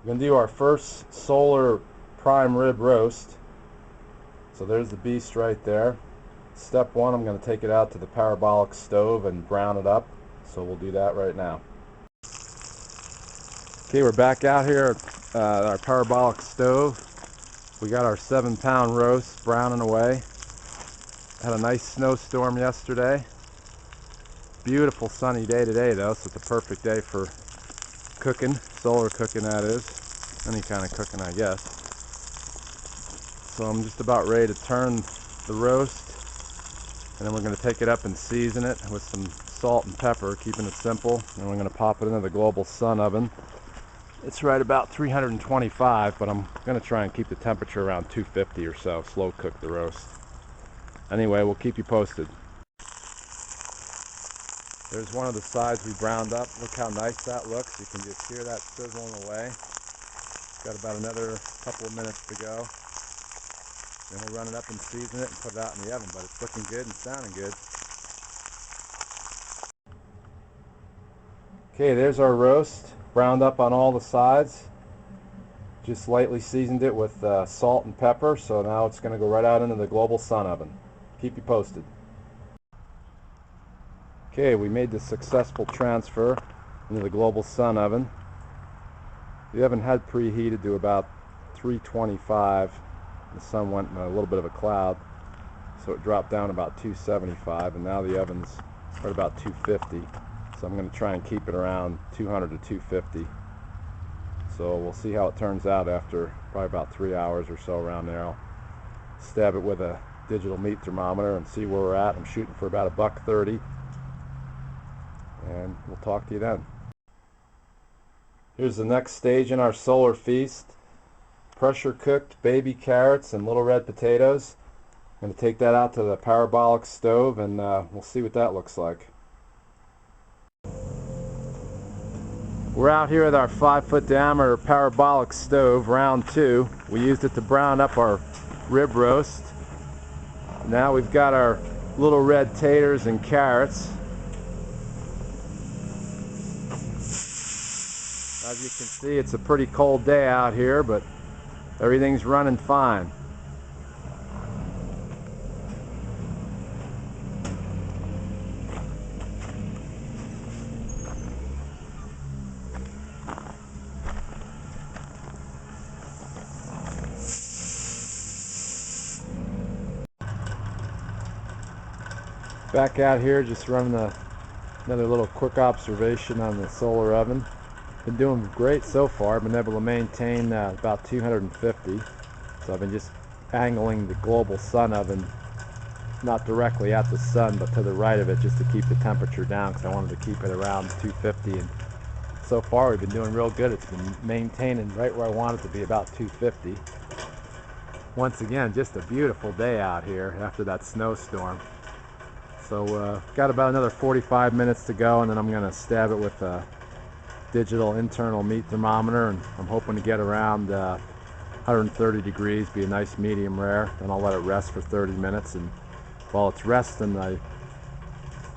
We're going to do our first solar prime rib roast. So there's the beast right there. Step one, I'm going to take it out to the parabolic stove and brown it up. So we'll do that right now. Okay, we're back out here at our parabolic stove. We got our 7-pound roast browning away. Had a nice snowstorm yesterday. Beautiful sunny day today though, so it's a perfect day for cooking, solar cooking that is. Any kind of cooking, I guess. So I'm just about ready to turn the roast, and then we're going to take it up and season it with some salt and pepper, keeping it simple. And we're going to pop it into the Global Sun oven. It's right about 325, but I'm going to try and keep the temperature around 250 or so, slow cook the roast. Anyway, we'll keep you posted. There's one of the sides we browned up. Look how nice that looks. You can just hear that sizzling away. Got about another couple of minutes to go. Then we'll run it up and season it and put it out in the oven, but it's looking good and sounding good. Okay, there's our roast, browned up on all the sides. Just lightly seasoned it with salt and pepper, so now it's going to go right out into the Global Sun oven. Keep you posted. Okay, we made the successful transfer into the Global Sun oven. The oven had preheated to about 325. The sun went in a little bit of a cloud, so it dropped down about 275, and now the oven's right about 250. So I'm going to try and keep it around 200 to 250. So we'll see how it turns out after probably about 3 hours or so around there. I'll stab it with a digital meat thermometer and see where we're at. I'm shooting for about $1.30, and we'll talk to you then. Here's the next stage in our solar feast. Pressure cooked baby carrots and little red potatoes. I'm going to take that out to the parabolic stove, and we'll see what that looks like. We're out here with our 5-foot diameter parabolic stove, round 2. We used it to brown up our rib roast. Now we've got our little red taters and carrots. As you can see, it's a pretty cold day out here, but everything's running fine. Back out here, just running another little quick observation on the solar oven. Been doing great so far. Been able to maintain about 250. So I've been just angling the Global Sun oven, not directly at the sun, but to the right of it, just to keep the temperature down, because I wanted to keep it around 250. And so far we've been doing real good. It's been maintaining right where I want it to be, about 250. Once again, just a beautiful day out here after that snowstorm. So got about another 45 minutes to go, and then I'm going to stab it with a digital internal meat thermometer, and I'm hoping to get around 130 degrees, be a nice medium rare. Then I'll let it rest for 30 minutes, and while it's resting, I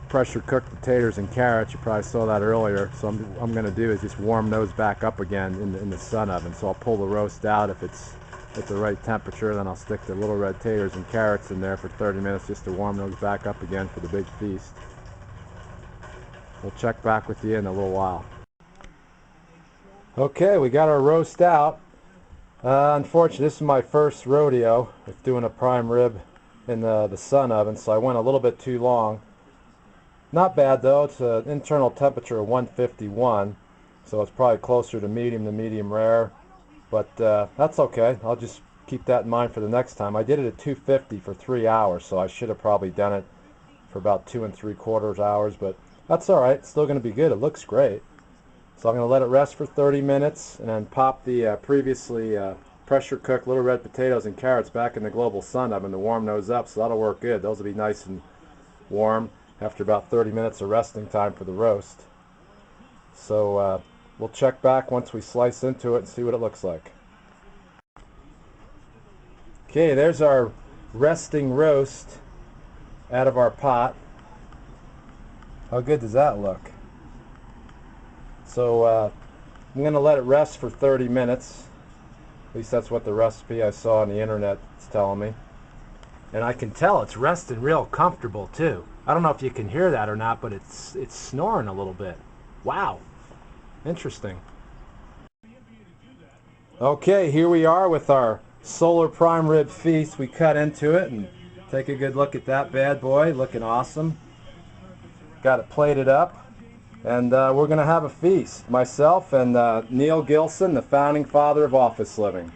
pressure cooked the taters and carrots. You probably saw that earlier. So I'm going to do is just warm those back up again in the sun oven. So I'll pull the roast out if it's at the right temperature, then I'll stick the little red taters and carrots in there for 30 minutes just to warm those back up again for the big feast. We'll check back with you in a little while. Okay, we got our roast out. Unfortunately, this is my first rodeo with doing a prime rib in the sun oven, so I went a little bit too long. Not bad though. It's an internal temperature of 151, so it's probably closer to medium rare. But that's okay. I'll just keep that in mind for the next time. I did it at 250 for 3 hours, so I should have probably done it for about 2 3/4 hours, but that's all right. It's still going to be good. It looks great. So I'm going to let it rest for 30 minutes and then pop the previously pressure cooked little red potatoes and carrots back in the Global Sun oven to warm those up, so that'll work good. Those will be nice and warm after about 30 minutes of resting time for the roast. So we'll check back once we slice into it and see what it looks like. Okay, there's our resting roast out of our pot. How good does that look? So I'm going to let it rest for 30 minutes. At least that's what the recipe I saw on the internet is telling me. And I can tell it's resting real comfortable too. I don't know if you can hear that or not, but it's snoring a little bit. Wow. Interesting. Okay, here we are with our Solar Prime Rib Feast. We cut into it and take a good look at that bad boy. Looking awesome. Got it plated up. And we're going to have a feast. Myself and Neil Gilson, the founding father of office living.